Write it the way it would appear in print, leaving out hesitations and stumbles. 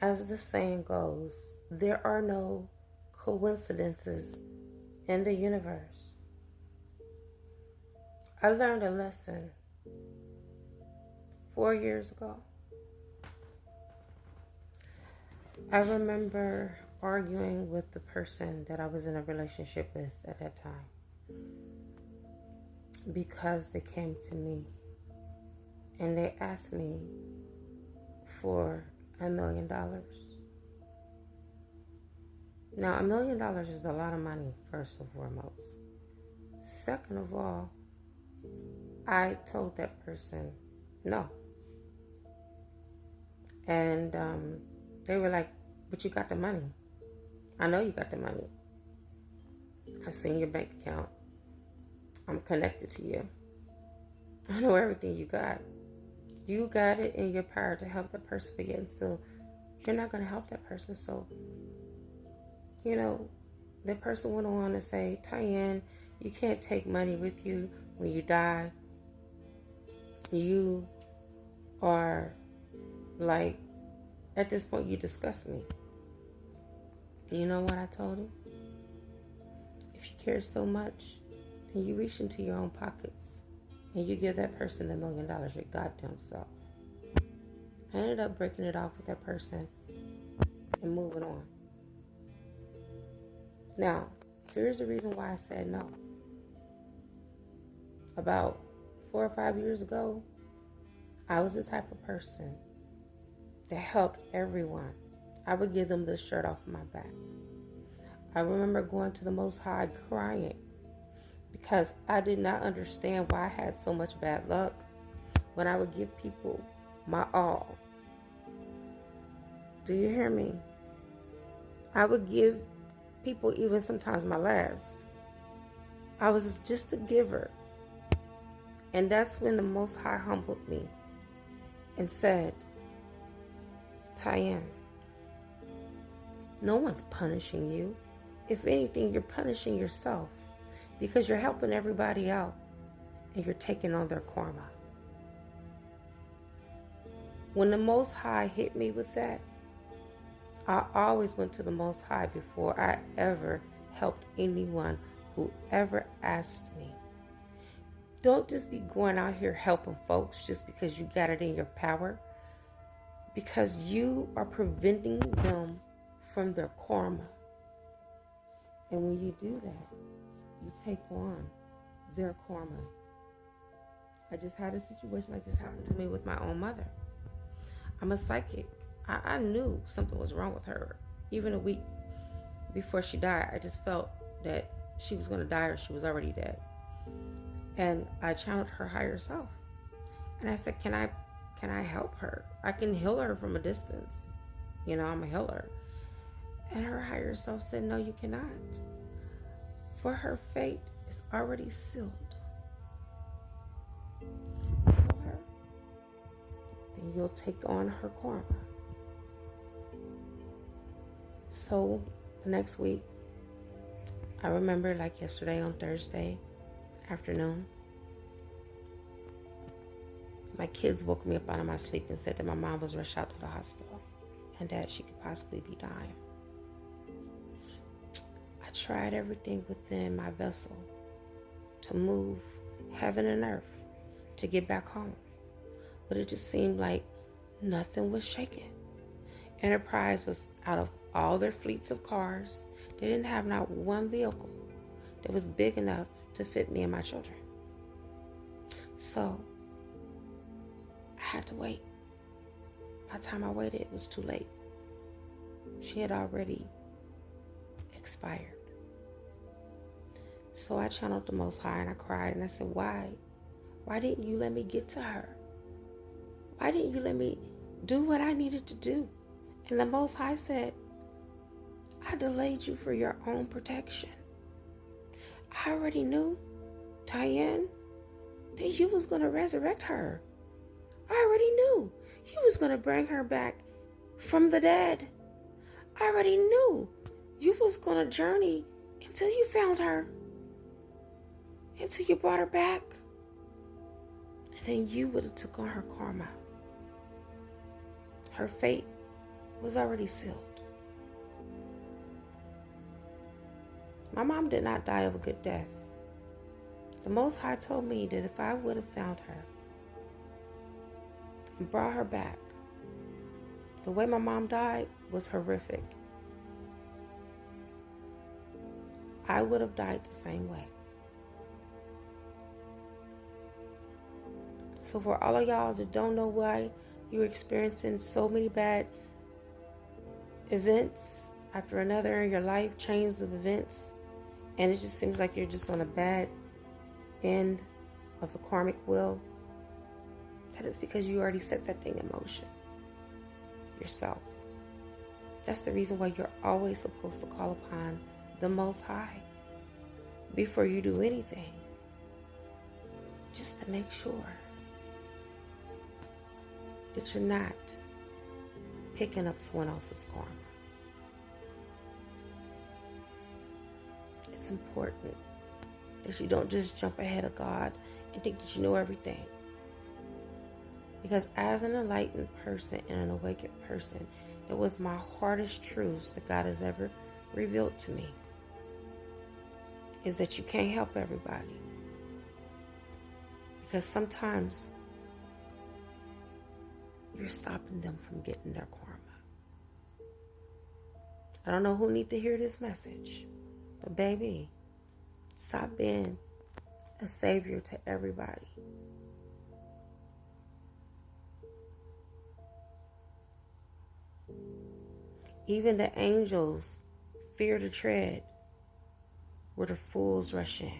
As the saying goes, there are no coincidences in the universe. I learned a lesson 4 years ago. I remember arguing with the person that I was in a relationship with at that time because they came to me and they asked me for $1 million. Now, $1 million is a lot of money, first and foremost. Second of all, I told that person no. And they were like, but you got the money. I know you got the money. I've seen your bank account. I'm connected to you. I know everything you got. You got it in your power to help that person, but yet still, you're not going to help that person. So, that person went on to say, Tyann, you can't take money with you when you die. You are like, at this point, you disgust me. You know what I told him? If you care so much, then you reach into your own pockets and you give that person $1 million your goddamn self. I ended up breaking it off with that person and moving on. Now, here's the reason why I said no. About 4 or 5 years ago, I was the type of person that helped everyone. I would give them the shirt off my back. I remember going to the Most High crying because I did not understand why I had so much bad luck when I would give people my all. Do you hear me? I would give people even sometimes my last. I was just a giver. And that's when the Most High humbled me and said, Tyann, no one's punishing you. If anything, you're punishing yourself because you're helping everybody out and you're taking on their karma. When the Most High hit me with that, I always went to the Most High before I ever helped anyone who ever asked me. Don't just be going out here helping folks just because you got it in your power, because you are preventing them from their karma. And when you do that, you take on their karma. I just had a situation like this happen to me with my own mother. I'm a psychic. I knew something was wrong with her. Even a week before she died, I just felt that she was going to die or she was already dead. And I channeled her higher self. And I said, can I help her? I can heal her from a distance. I'm a healer. And her higher self said, no, you cannot. For her fate is already sealed. You heal her, then you'll take on her karma. So next week, I remember like yesterday on Thursday afternoon, my kids woke me up out of my sleep and said that my mom was rushed out to the hospital and that she could possibly be dying. I tried everything within my vessel to move heaven and earth to get back home, but it just seemed like nothing was shaking. Enterprise was out of all their fleets of cars. They didn't have not one vehicle that was big enough to fit me and my children. So I had to wait. By the time I waited, it was too late. She had already expired. So I channeled the Most High and I cried and I said, why? Why didn't you let me get to her? Why didn't you let me do what I needed to do? And the Most High said, I delayed you for your own protection. I already knew, Tyann, that you was going to resurrect her. I already knew you was going to bring her back from the dead. I already knew you was going to journey until you found her, until you brought her back. And then you would have took on her karma. Her fate was already sealed. My mom did not die of a good death. The Most High told me that if I would have found her and brought her back, the way my mom died was horrific. I would have died the same way. So for all of y'all that don't know why you're experiencing so many bad events after another in your life, chains of events, and it just seems like you're just on a bad end of the karmic wheel, that is because you already set that thing in motion yourself. That's the reason why you're always supposed to call upon the Most High before you do anything, just to make sure that you're not picking up someone else's karma. It's important that you don't just jump ahead of God and think that you know everything. Because as an enlightened person and an awakened person, it was my hardest truths that God has ever revealed to me, is that you can't help everybody. Because sometimes you're stopping them from getting their karma. I don't know who need to hear this message, but baby, stop being a savior to everybody. Even the angels fear to tread where the fools rush in.